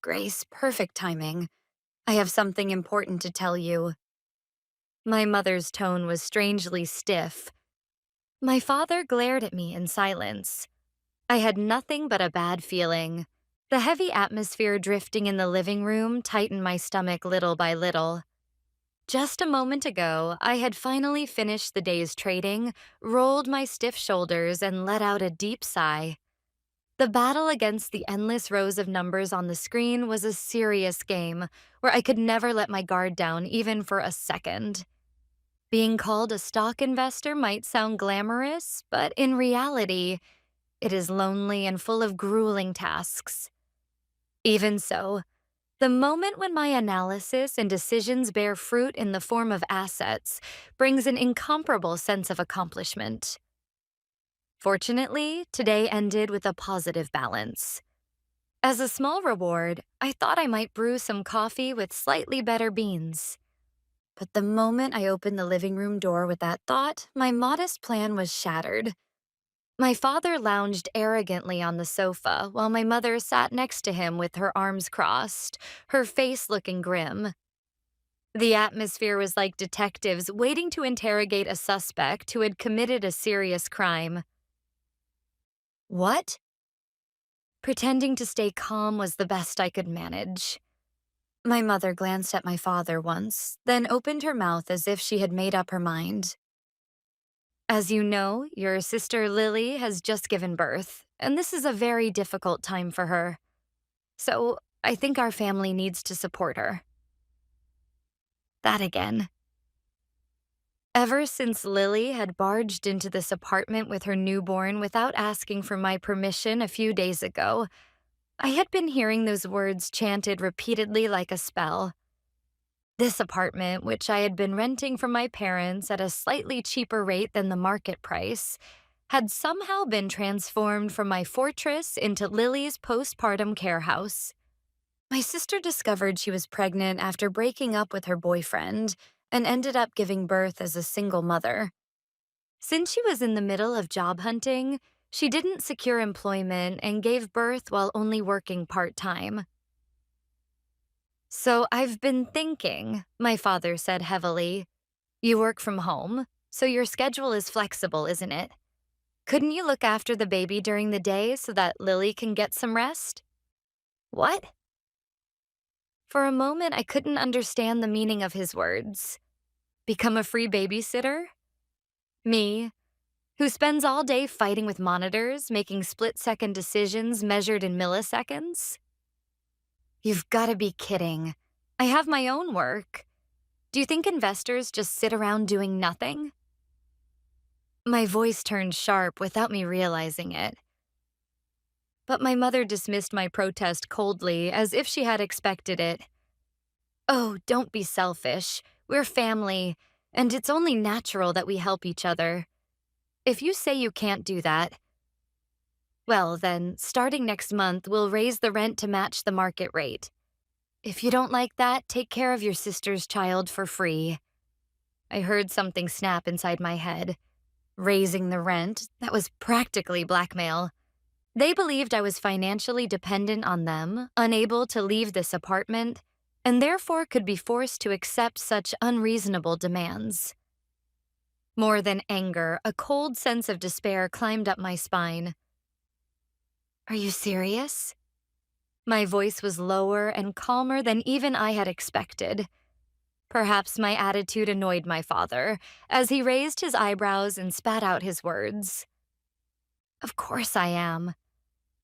Grace, perfect timing. I have something important to tell you. My mother's tone was strangely stiff. My father glared at me in silence. I had nothing but a bad feeling. The heavy atmosphere drifting in the living room tightened my stomach little by little. Just a moment ago, I had finally finished the day's trading, rolled my stiff shoulders, and let out a deep sigh. The battle against the endless rows of numbers on the screen was a serious game where I could never let my guard down even for a second. Being called a stock investor might sound glamorous, but in reality, it is lonely and full of grueling tasks. Even so, the moment when my analysis and decisions bear fruit in the form of assets brings an incomparable sense of accomplishment. Fortunately, today ended with a positive balance. As a small reward, I thought I might brew some coffee with slightly better beans. But the moment I opened the living room door with that thought, my modest plan was shattered. My father lounged arrogantly on the sofa while my mother sat next to him with her arms crossed, her face looking grim. The atmosphere was like detectives waiting to interrogate a suspect who had committed a serious crime. What? Pretending to stay calm was the best I could manage. My mother glanced at my father once, then opened her mouth as if she had made up her mind. As you know, your sister Lily has just given birth, and this is a very difficult time for her. So, I think our family needs to support her. That again. Ever since Lily had barged into this apartment with her newborn without asking for my permission a few days ago, I had been hearing those words chanted repeatedly like a spell. This apartment, which I had been renting from my parents at a slightly cheaper rate than the market price, had somehow been transformed from my fortress into Lily's postpartum care house. My sister discovered she was pregnant after breaking up with her boyfriend and ended up giving birth as a single mother. Since she was in the middle of job hunting, she didn't secure employment and gave birth while only working part-time. So I've been thinking, my father said heavily. You work from home, so your schedule is flexible, isn't it? Couldn't you look after the baby during the day so that Lily can get some rest? What? For a moment, I couldn't understand the meaning of his words. Become a free babysitter? Me, who spends all day fighting with monitors, making split-second decisions measured in milliseconds? You've got to be kidding. I have my own work. Do you think investors just sit around doing nothing? My voice turned sharp without me realizing it. But my mother dismissed my protest coldly, as if she had expected it. Oh, don't be selfish. We're family, and it's only natural that we help each other. If you say you can't do that, well then, starting next month, we'll raise the rent to match the market rate. If you don't like that, take care of your sister's child for free. I heard something snap inside my head. Raising the rent, that was practically blackmail. They believed I was financially dependent on them, unable to leave this apartment, and therefore could be forced to accept such unreasonable demands. More than anger, a cold sense of despair climbed up my spine. Are you serious? My voice was lower and calmer than even I had expected. Perhaps my attitude annoyed my father, as he raised his eyebrows and spat out his words. Of course I am.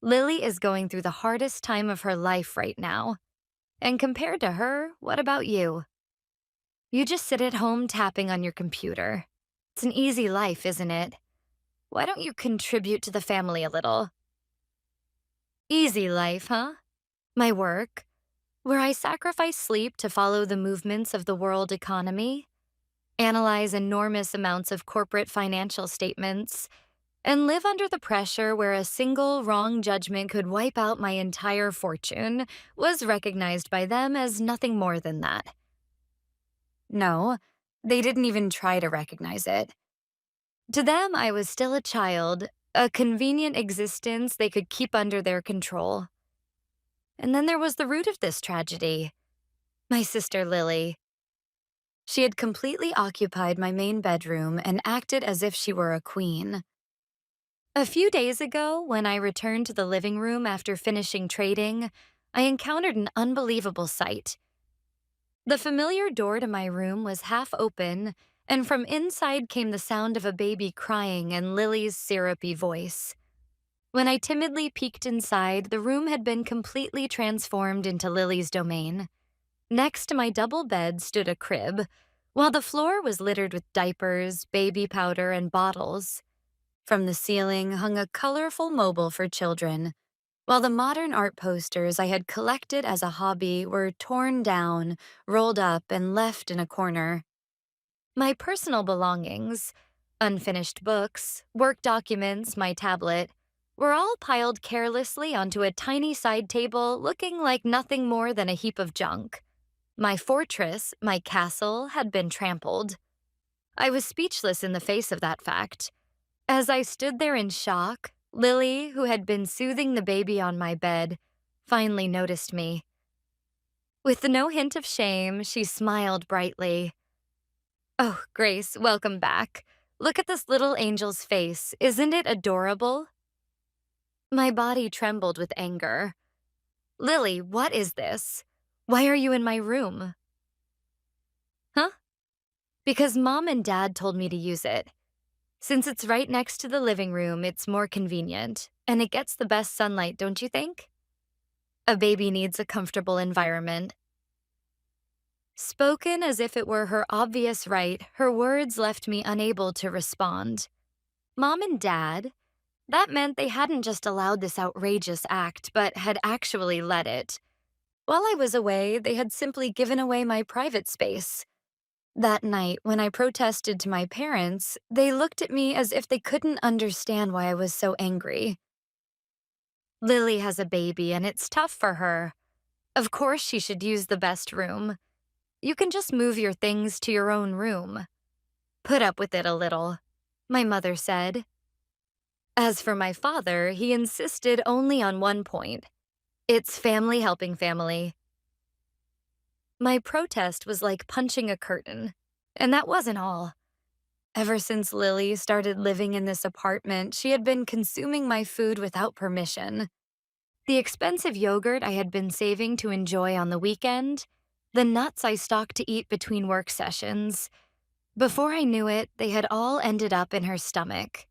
Lily is going through the hardest time of her life right now. And compared to her, what about you? You just sit at home tapping on your computer. It's an easy life, isn't it? Why don't you contribute to the family a little? Easy life, huh? My work, where I sacrifice sleep to follow the movements of the world economy, analyze enormous amounts of corporate financial statements, and live under the pressure where a single wrong judgment could wipe out my entire fortune, was recognized by them as nothing more than that. No, they didn't even try to recognize it. To them, I was still a child, a convenient existence they could keep under their control. And then there was the root of this tragedy, my sister Lily. She had completely occupied my main bedroom and acted as if she were a queen. A few days ago, when I returned to the living room after finishing trading, I encountered an unbelievable sight. The familiar door to my room was half open, and from inside came the sound of a baby crying and Lily's syrupy voice. When I timidly peeked inside, the room had been completely transformed into Lily's domain. Next to my double bed stood a crib, while the floor was littered with diapers, baby powder, and bottles. From the ceiling hung a colorful mobile for children, while the modern art posters I had collected as a hobby were torn down, rolled up, and left in a corner. My personal belongings, unfinished books, work documents, my tablet, were all piled carelessly onto a tiny side table looking like nothing more than a heap of junk. My fortress, my castle, had been trampled. I was speechless in the face of that fact. As I stood there in shock, Lily, who had been soothing the baby on my bed, finally noticed me. With no hint of shame, she smiled brightly. "Oh, Grace, welcome back. Look at this little angel's face. Isn't it adorable?" My body trembled with anger. "Lily, what is this? Why are you in my room?" "Huh?" "Because Mom and Dad told me to use it. Since it's right next to the living room, it's more convenient, and it gets the best sunlight, don't you think? A baby needs a comfortable environment." Spoken as if it were her obvious right, her words left me unable to respond. Mom and Dad? That meant they hadn't just allowed this outrageous act, but had actually led it. While I was away, they had simply given away my private space. That night, when I protested to my parents, they looked at me as if they couldn't understand why I was so angry. "Lily has a baby, and it's tough for her. Of course she should use the best room. You can just move your things to your own room. Put up with it a little," my mother said. As for my father, he insisted only on one point. It's family helping family. My protest was like punching a curtain. And that wasn't all. Ever since Lily started living in this apartment, she had been consuming my food without permission. The expensive yogurt I had been saving to enjoy on the weekend, the nuts I stocked to eat between work sessions. Before I knew it, they had all ended up in her stomach.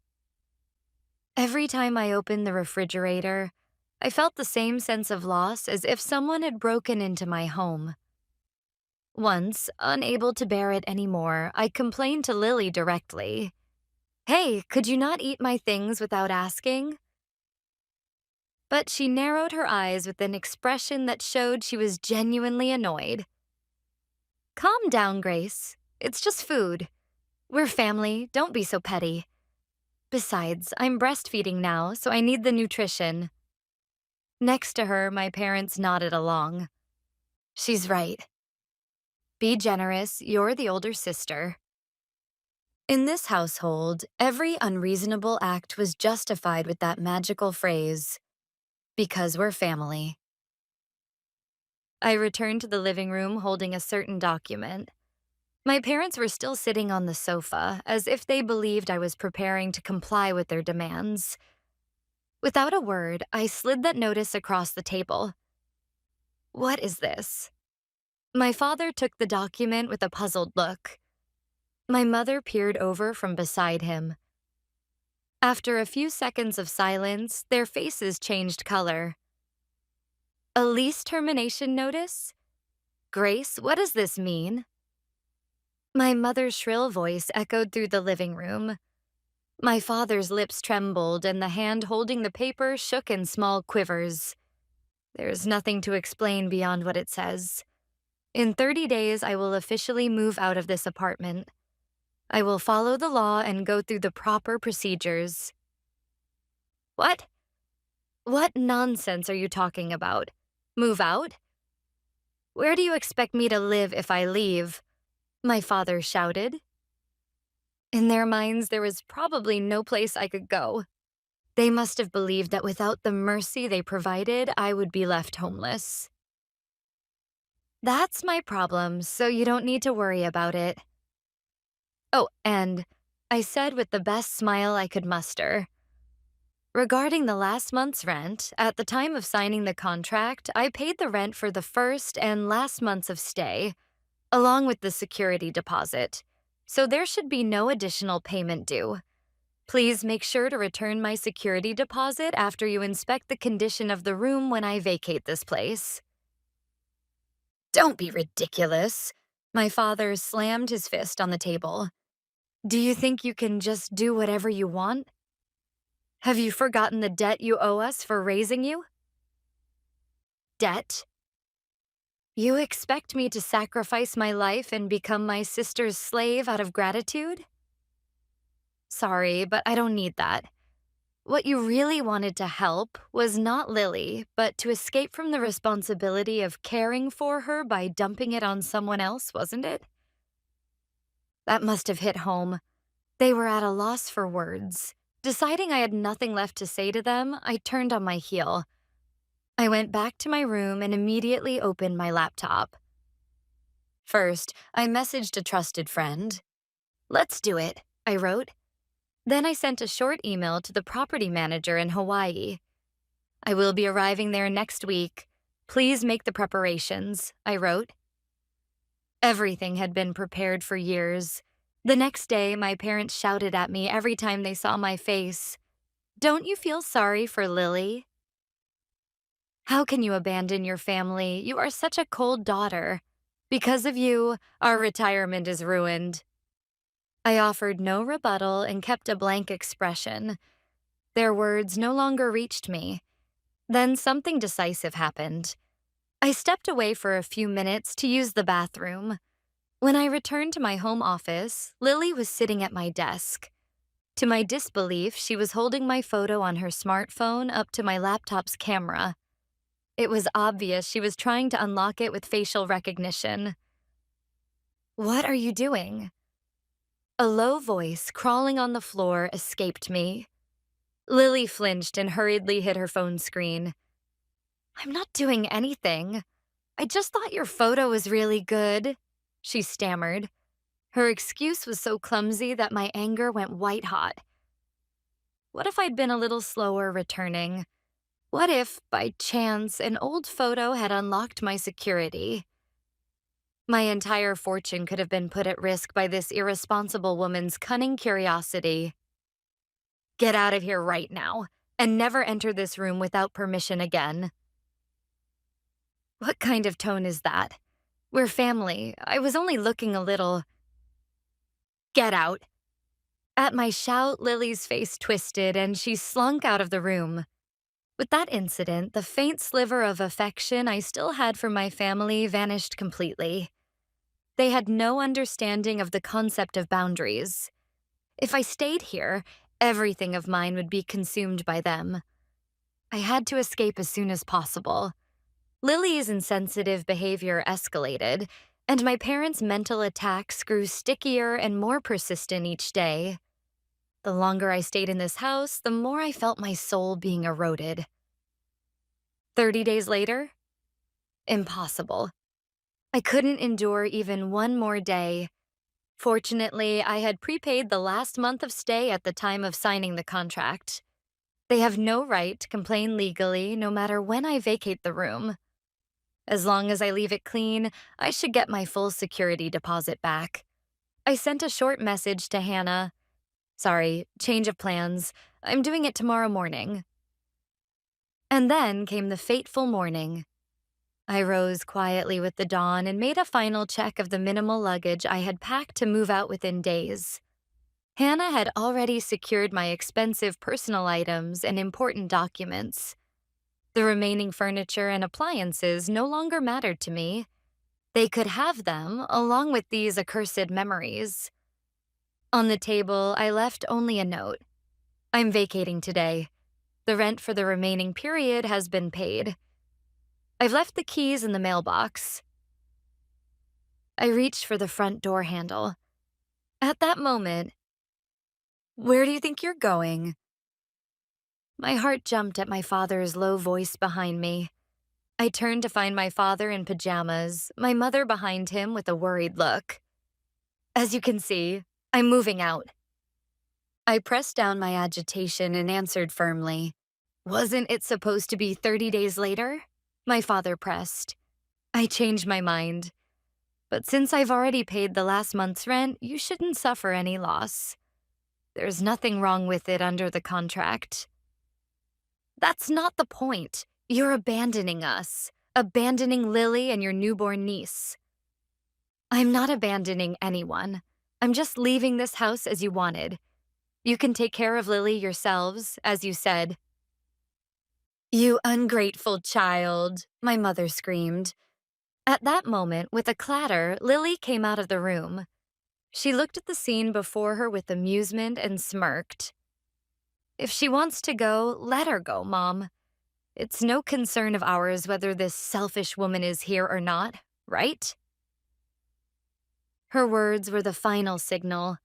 Every time I opened the refrigerator, I felt the same sense of loss as if someone had broken into my home. Once, unable to bear it anymore, I complained to Lily directly. "Hey, could you not eat my things without asking?" But she narrowed her eyes with an expression that showed she was genuinely annoyed. "Calm down, Grace. It's just food. We're family, don't be so petty. Besides, I'm breastfeeding now, so I need the nutrition." Next to her, my parents nodded along. "She's right. Be generous, you're the older sister." In this household, every unreasonable act was justified with that magical phrase, "Because we're family." I returned to the living room holding a certain document. My parents were still sitting on the sofa, as if they believed I was preparing to comply with their demands. Without a word, I slid that notice across the table. "What is this?" My father took the document with a puzzled look. My mother peered over from beside him. After a few seconds of silence, their faces changed color. "A lease termination notice? Grace, what does this mean?" My mother's shrill voice echoed through the living room. My father's lips trembled, and the hand holding the paper shook in small quivers. "There's nothing to explain beyond what it says. In 30 days, I will officially move out of this apartment. I will follow the law and go through the proper procedures." "What? What nonsense are you talking about? Move out? Where do you expect me to live if I leave?" my father shouted. In their minds, there was probably no place I could go. They must have believed that without the mercy they provided, I would be left homeless. That's my problem, so you don't need to worry about it. Oh, and I said with the best smile I could muster, regarding the last month's rent, at the time of signing the contract, I paid the rent for the first and last months of stay, along with the security deposit. So there should be no additional payment due. Please make sure to return my security deposit after you inspect the condition of the room when I vacate this place. Don't be ridiculous. My father slammed his fist on the table. Do you think you can just do whatever you want? Have you forgotten the debt you owe us for raising you? Debt? You expect me to sacrifice my life and become my sister's slave out of gratitude? Sorry, but I don't need that. What you really wanted to help was not Lily, but to escape from the responsibility of caring for her by dumping it on someone else, wasn't it? That must have hit home. They were at a loss for words. Deciding I had nothing left to say to them, I turned on my heel. I went back to my room and immediately opened my laptop. First, I messaged a trusted friend. "Let's do it," I wrote. Then I sent a short email to the property manager in Hawaii. "I will be arriving there next week. Please make the preparations," I wrote. Everything had been prepared for years. The next day, my parents shouted at me every time they saw my face. "Don't you feel sorry for Lily? How can you abandon your family? You are such a cold daughter. Because of you, our retirement is ruined." I offered no rebuttal and kept a blank expression. Their words no longer reached me. Then something decisive happened. I stepped away for a few minutes to use the bathroom. When I returned to my home office, Lily was sitting at my desk. To my disbelief, she was holding my photo on her smartphone up to my laptop's camera. It was obvious she was trying to unlock it with facial recognition. "What are you doing?" A low voice crawling on the floor escaped me. Lily flinched and hurriedly hit her phone screen. "I'm not doing anything. I just thought your photo was really good," she stammered. Her excuse was so clumsy that my anger went white hot. What if I'd been a little slower returning? What if, by chance, an old photo had unlocked my security? My entire fortune could have been put at risk by this irresponsible woman's cunning curiosity. "Get out of here right now, and never enter this room without permission again." What kind of tone is that? We're family. I was only looking a little. "Get out." At my shout, Lily's face twisted and she slunk out of the room. With that incident, the faint sliver of affection I still had for my family vanished completely. They had no understanding of the concept of boundaries. If I stayed here, everything of mine would be consumed by them. I had to escape as soon as possible. Lily's insensitive behavior escalated, and my parents' mental attacks grew stickier and more persistent each day. The longer I stayed in this house, the more I felt my soul being eroded. 30 days later? Impossible. I couldn't endure even one more day. Fortunately, I had prepaid the last month of stay at the time of signing the contract. They have no right to complain legally no matter when I vacate the room. As long as I leave it clean, I should get my full security deposit back. I sent a short message to Hannah. "Sorry, change of plans. I'm doing it tomorrow morning." And then came the fateful morning. I rose quietly with the dawn and made a final check of the minimal luggage I had packed to move out within days. Hannah had already secured my expensive personal items and important documents. The remaining furniture and appliances no longer mattered to me. They could have them, along with these accursed memories. On the table, I left only a note. "I'm vacating today. The rent for the remaining period has been paid. I've left the keys in the mailbox." I reached for the front door handle. At that moment, "Where do you think you're going?" My heart jumped at my father's low voice behind me. I turned to find my father in pajamas, my mother behind him with a worried look. As you can see, I'm moving out. I pressed down my agitation and answered firmly. Wasn't it supposed to be 30 days later? My father pressed. I changed my mind. But since I've already paid the last month's rent, you shouldn't suffer any loss. There's nothing wrong with it under the contract. That's not the point. You're abandoning us. Abandoning Lily and your newborn niece. I'm not abandoning anyone. I'm just leaving this house as you wanted. You can take care of Lily yourselves, as you said. You ungrateful child, my mother screamed. At that moment, with a clatter, Lily came out of the room. She looked at the scene before her with amusement and smirked. If she wants to go, let her go, Mom. It's no concern of ours whether this selfish woman is here or not, right? Her words were the final signal.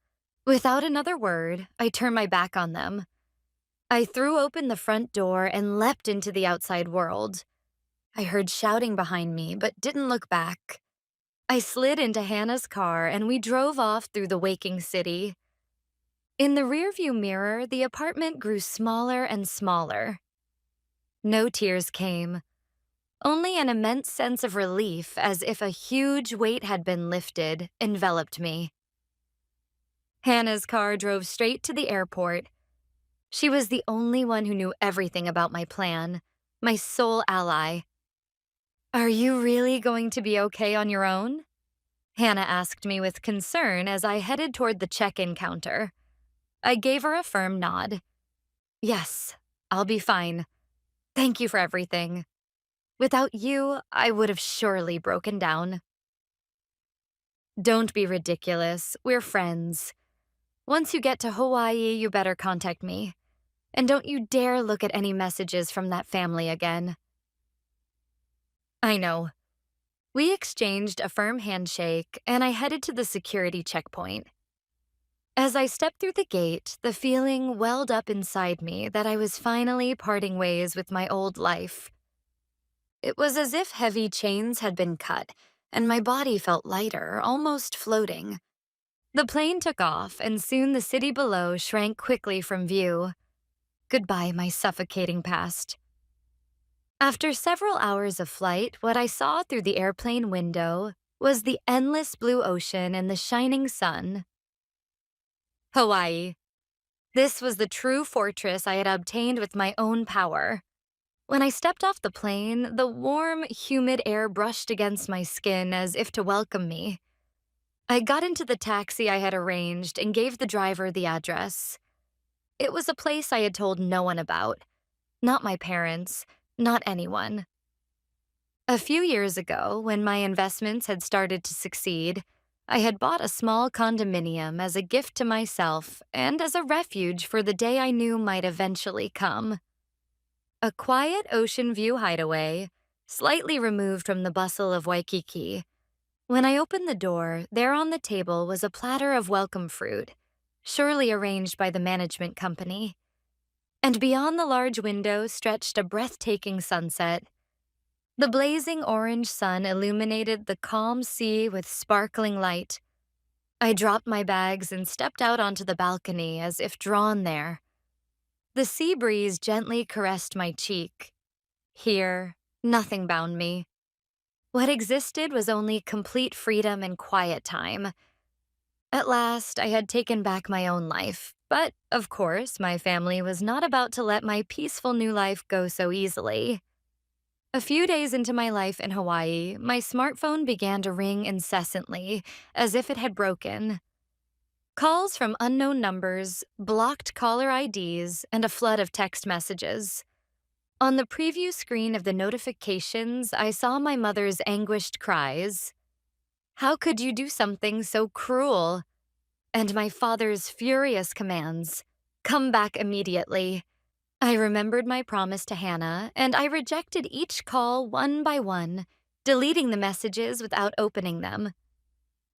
Without another word, I turned my back on them. I threw open the front door and leapt into the outside world. I heard shouting behind me, but didn't look back. I slid into Hannah's car and we drove off through the waking city. In the rearview mirror, the apartment grew smaller and smaller. No tears came, only an immense sense of relief as if a huge weight had been lifted, enveloped me. Hannah's car drove straight to the airport. She was the only one who knew everything about my plan, my sole ally. Are you really going to be okay on your own? Hannah asked me with concern as I headed toward the check-in counter. I gave her a firm nod. Yes, I'll be fine. Thank you for everything. Without you, I would have surely broken down. Don't be ridiculous. We're friends. Once you get to Hawaii, you better contact me. And don't you dare look at any messages from that family again. I know. We exchanged a firm handshake, and I headed to the security checkpoint. As I stepped through the gate, the feeling welled up inside me that I was finally parting ways with my old life. It was as if heavy chains had been cut, and my body felt lighter, almost floating. The plane took off, and soon the city below shrank quickly from view. Goodbye, my suffocating past. After several hours of flight, what I saw through the airplane window was the endless blue ocean and the shining sun. Hawaii. This was the true fortress I had obtained with my own power. When I stepped off the plane, the warm, humid air brushed against my skin as if to welcome me. I got into the taxi I had arranged and gave the driver the address. It was a place I had told no one about. Not my parents, not anyone. A few years ago, when my investments had started to succeed, I had bought a small condominium as a gift to myself and as a refuge for the day I knew might eventually come. A quiet ocean view hideaway, slightly removed from the bustle of Waikiki. When I opened the door, there on the table was a platter of welcome fruit, surely arranged by the management company. And beyond the large window stretched a breathtaking sunset. The blazing orange sun illuminated the calm sea with sparkling light. I dropped my bags and stepped out onto the balcony as if drawn there. The sea breeze gently caressed my cheek. Here, nothing bound me. What existed was only complete freedom and quiet time. At last, I had taken back my own life, but, of course, my family was not about to let my peaceful new life go so easily. A few days into my life in Hawaii, my smartphone began to ring incessantly, as if it had broken. Calls from unknown numbers, blocked caller IDs, and a flood of text messages. On the preview screen of the notifications, I saw my mother's anguished cries. How could you do something so cruel? And my father's furious commands. Come back immediately. I remembered my promise to Hannah, and I rejected each call one by one, deleting the messages without opening them.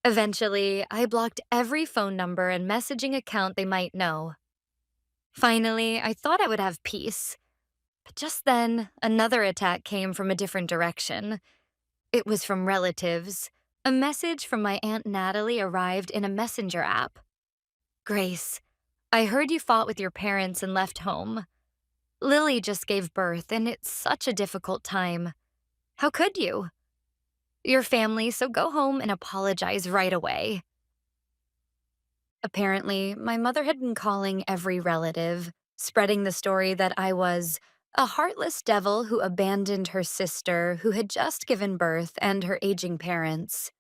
Eventually, I blocked every phone number and messaging account they might know. Finally, I thought I would have peace. But just then, another attack came from a different direction. It was from relatives. A message from my Aunt Natalie arrived in a messenger app. Grace, I heard you fought with your parents and left home. Lily just gave birth, and it's such a difficult time. How could you? Your family, so go home and apologize right away. Apparently, my mother had been calling every relative, spreading the story that I was a heartless devil who abandoned her sister who had just given birth and her aging parents.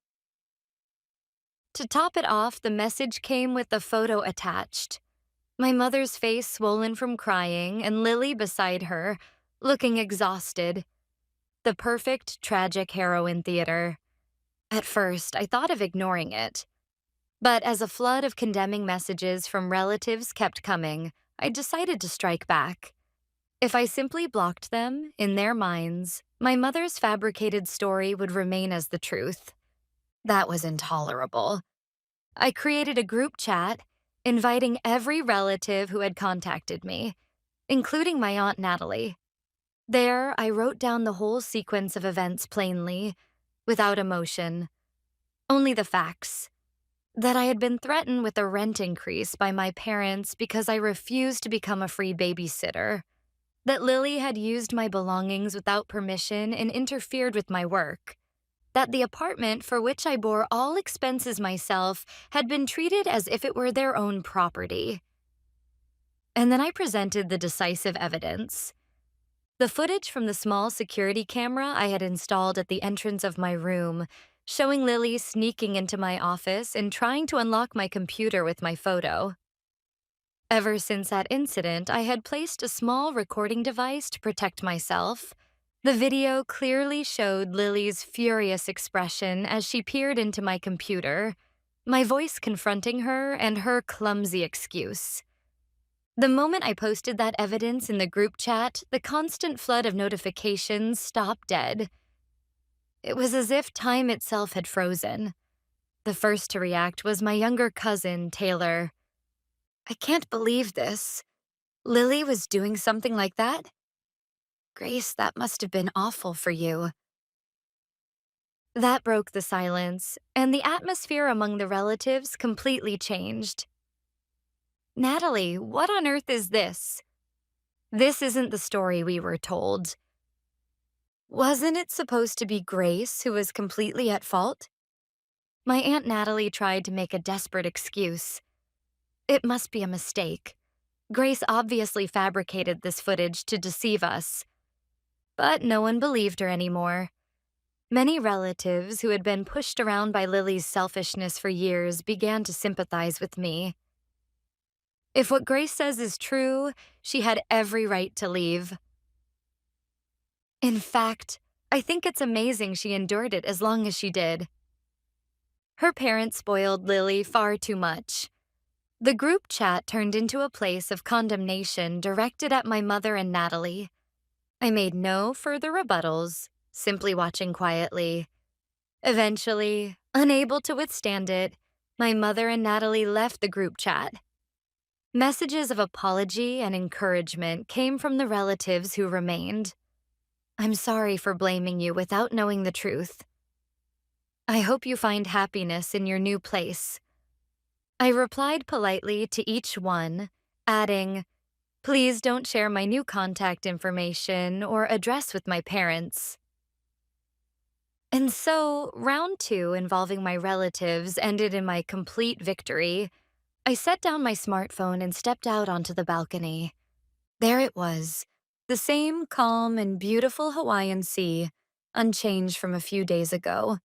To top it off, the message came with a photo attached. My mother's face swollen from crying, and Lily beside her, looking exhausted. The perfect tragic heroine theater. At first, I thought of ignoring it. But as a flood of condemning messages from relatives kept coming, I decided to strike back. If I simply blocked them, in their minds, my mother's fabricated story would remain as the truth. That was intolerable. I created a group chat, inviting every relative who had contacted me, including my Aunt Natalie. There, I wrote down the whole sequence of events plainly, without emotion, only the facts. That I had been threatened with a rent increase by my parents because I refused to become a free babysitter. That Lily had used my belongings without permission and interfered with my work. That the apartment, for which I bore all expenses myself, had been treated as if it were their own property. And then I presented the decisive evidence. The footage from the small security camera I had installed at the entrance of my room, showing Lily sneaking into my office and trying to unlock my computer with my photo. Ever since that incident, I had placed a small recording device to protect myself. The video clearly showed Lily's furious expression as she peered into my computer, my voice confronting her and her clumsy excuse. The moment I posted that evidence in the group chat, the constant flood of notifications stopped dead. It was as if time itself had frozen. The first to react was my younger cousin, Taylor. I can't believe this. Lily was doing something like that? Grace, that must have been awful for you. That broke the silence, and the atmosphere among the relatives completely changed. Natalie, what on earth is this? This isn't the story we were told. Wasn't it supposed to be Grace who was completely at fault? My Aunt Natalie tried to make a desperate excuse. It must be a mistake. Grace obviously fabricated this footage to deceive us. But no one believed her anymore. Many relatives who had been pushed around by Lily's selfishness for years began to sympathize with me. If what Grace says is true, she had every right to leave. In fact, I think it's amazing she endured it as long as she did. Her parents spoiled Lily far too much. The group chat turned into a place of condemnation directed at my mother and Natalie. I made no further rebuttals, simply watching quietly. Eventually, unable to withstand it, my mother and Natalie left the group chat. Messages of apology and encouragement came from the relatives who remained. I'm sorry for blaming you without knowing the truth. I hope you find happiness in your new place. I replied politely to each one, adding, please don't share my new contact information or address with my parents. And so, round 2 involving my relatives ended in my complete victory. I set down my smartphone and stepped out onto the balcony. There it was, the same calm and beautiful Hawaiian sea, unchanged from a few days ago.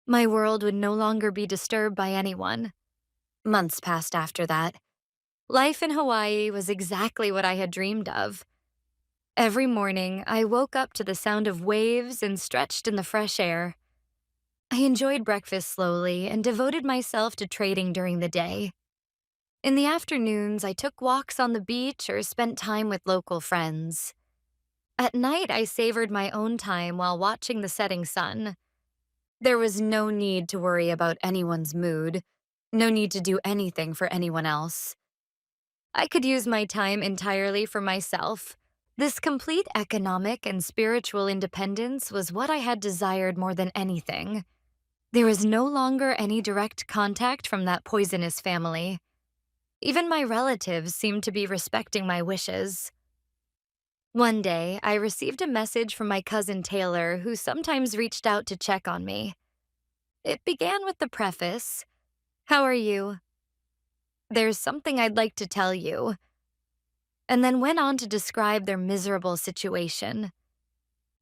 My world would no longer be disturbed by anyone. Months passed after that. Life in Hawaii was exactly what I had dreamed of. Every morning, I woke up to the sound of waves and stretched in the fresh air. I enjoyed breakfast slowly and devoted myself to trading during the day. In the afternoons, I took walks on the beach or spent time with local friends. At night, I savored my own time while watching the setting sun. There was no need to worry about anyone's mood, no need to do anything for anyone else. I could use my time entirely for myself. This complete economic and spiritual independence was what I had desired more than anything. There was no longer any direct contact from that poisonous family. Even my relatives seemed to be respecting my wishes. One day, I received a message from my cousin Taylor, who sometimes reached out to check on me. It began with the preface, "How are you? There's something I'd like to tell you," and then went on to describe their miserable situation.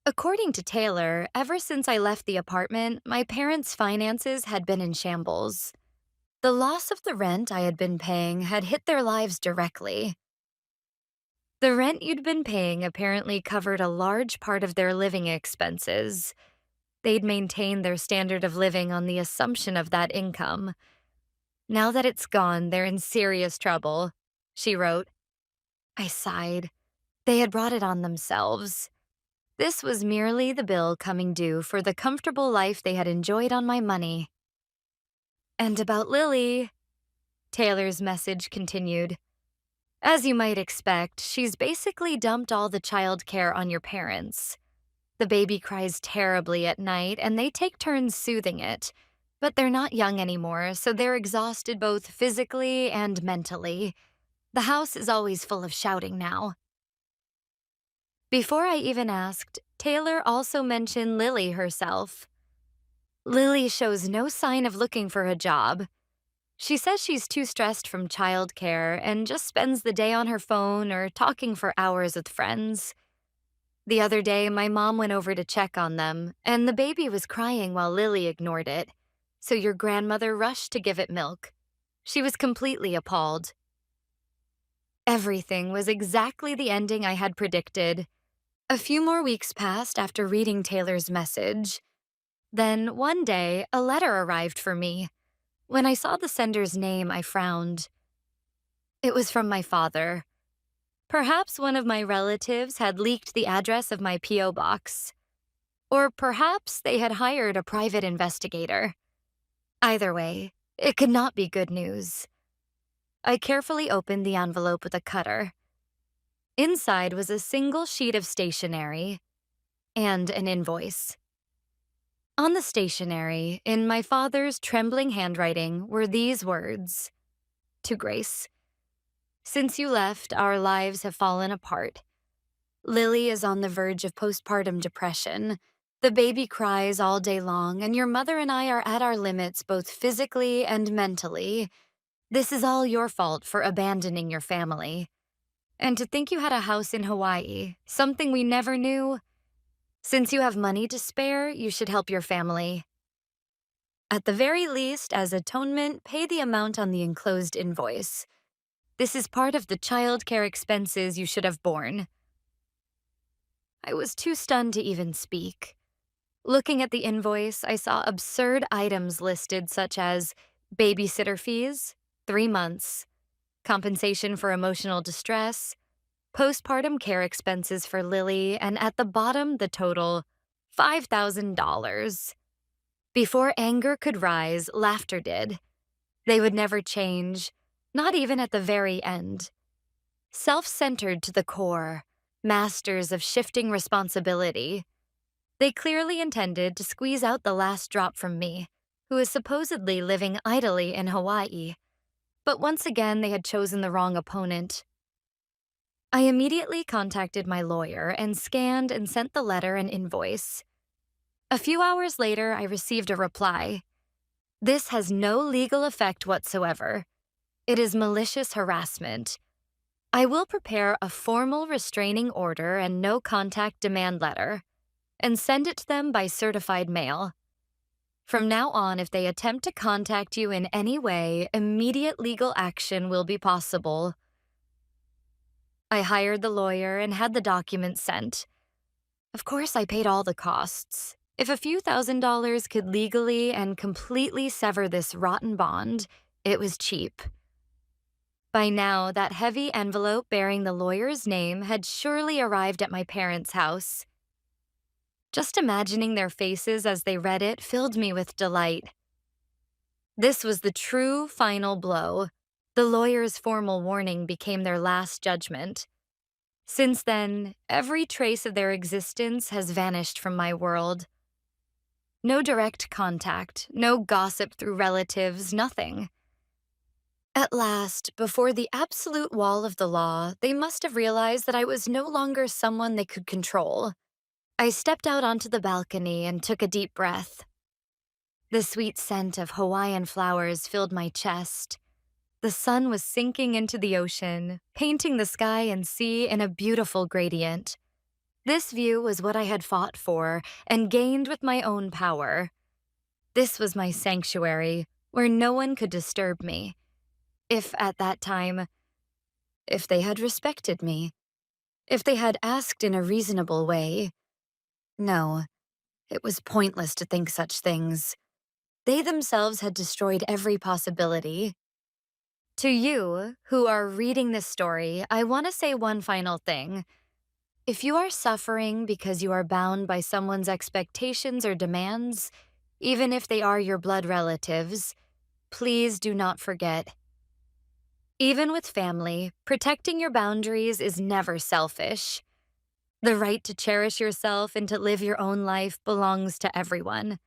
According to Taylor, ever since I left the apartment, my parents' finances had been in shambles. The loss of the rent I had been paying had hit their lives directly. The rent you'd been paying apparently covered a large part of their living expenses. They'd maintained their standard of living on the assumption of that income. Now that it's gone, they're in serious trouble, she wrote. I sighed. They had brought it on themselves. This was merely the bill coming due for the comfortable life they had enjoyed on my money. And about Lily, Taylor's message continued. As you might expect, she's basically dumped all the child care on your parents. The baby cries terribly at night, and they take turns soothing it. But they're not young anymore, so they're exhausted both physically and mentally. The house is always full of shouting now. Before I even asked, Taylor also mentioned Lily herself. Lily shows no sign of looking for a job. She says she's too stressed from childcare and just spends the day on her phone or talking for hours with friends. The other day, my mom went over to check on them, and the baby was crying while Lily ignored it. So your grandmother rushed to give it milk. She was completely appalled. Everything was exactly the ending I had predicted. A few more weeks passed after reading Taylor's message. Then, one day, a letter arrived for me. When I saw the sender's name, I frowned. It was from my father. Perhaps one of my relatives had leaked the address of my P.O. box. Or perhaps they had hired a private investigator. Either way, it could not be good news. I carefully opened the envelope with a cutter. Inside was a single sheet of stationery and an invoice. On the stationery, in my father's trembling handwriting, were these words. To Grace. Since you left, our lives have fallen apart. Lily is on the verge of postpartum depression. The baby cries all day long, and your mother and I are at our limits both physically and mentally. This is all your fault for abandoning your family. And to think you had a house in Hawaii, something we never knew. Since you have money to spare, you should help your family. At the very least, as atonement, pay the amount on the enclosed invoice. This is part of the child care expenses you should have borne. I was too stunned to even speak. Looking at the invoice, I saw absurd items listed such as babysitter fees, 3 months, compensation for emotional distress, postpartum care expenses for Lily, and at the bottom, the total, $5,000. Before anger could rise, laughter did. They would never change, not even at the very end. Self-centered to the core, masters of shifting responsibility. They clearly intended to squeeze out the last drop from me, who is supposedly living idly in Hawaii. But once again, they had chosen the wrong opponent. I immediately contacted my lawyer and scanned and sent the letter and invoice. A few hours later, I received a reply. This has no legal effect whatsoever. It is malicious harassment. I will prepare a formal restraining order and no contact demand letter and send it to them by certified mail. From now on, if they attempt to contact you in any way, immediate legal action will be possible. I hired the lawyer and had the documents sent. Of course, I paid all the costs. If a few $1,000s could legally and completely sever this rotten bond, it was cheap. By now, that heavy envelope bearing the lawyer's name had surely arrived at my parents' house. Just imagining their faces as they read it filled me with delight. This was the true final blow. The lawyer's formal warning became their last judgment. Since then, every trace of their existence has vanished from my world. No direct contact, no gossip through relatives, nothing. At last, before the absolute wall of the law, they must have realized that I was no longer someone they could control. I stepped out onto the balcony and took a deep breath. The sweet scent of Hawaiian flowers filled my chest. The sun was sinking into the ocean, painting the sky and sea in a beautiful gradient. This view was what I had fought for and gained with my own power. This was my sanctuary, where no one could disturb me. If at that time, if they had respected me, if they had asked in a reasonable way. No, it was pointless to think such things. They themselves had destroyed every possibility. To you, who are reading this story, I want to say one final thing. If you are suffering because you are bound by someone's expectations or demands, even if they are your blood relatives, please do not forget. Even with family, protecting your boundaries is never selfish. The right to cherish yourself and to live your own life belongs to everyone.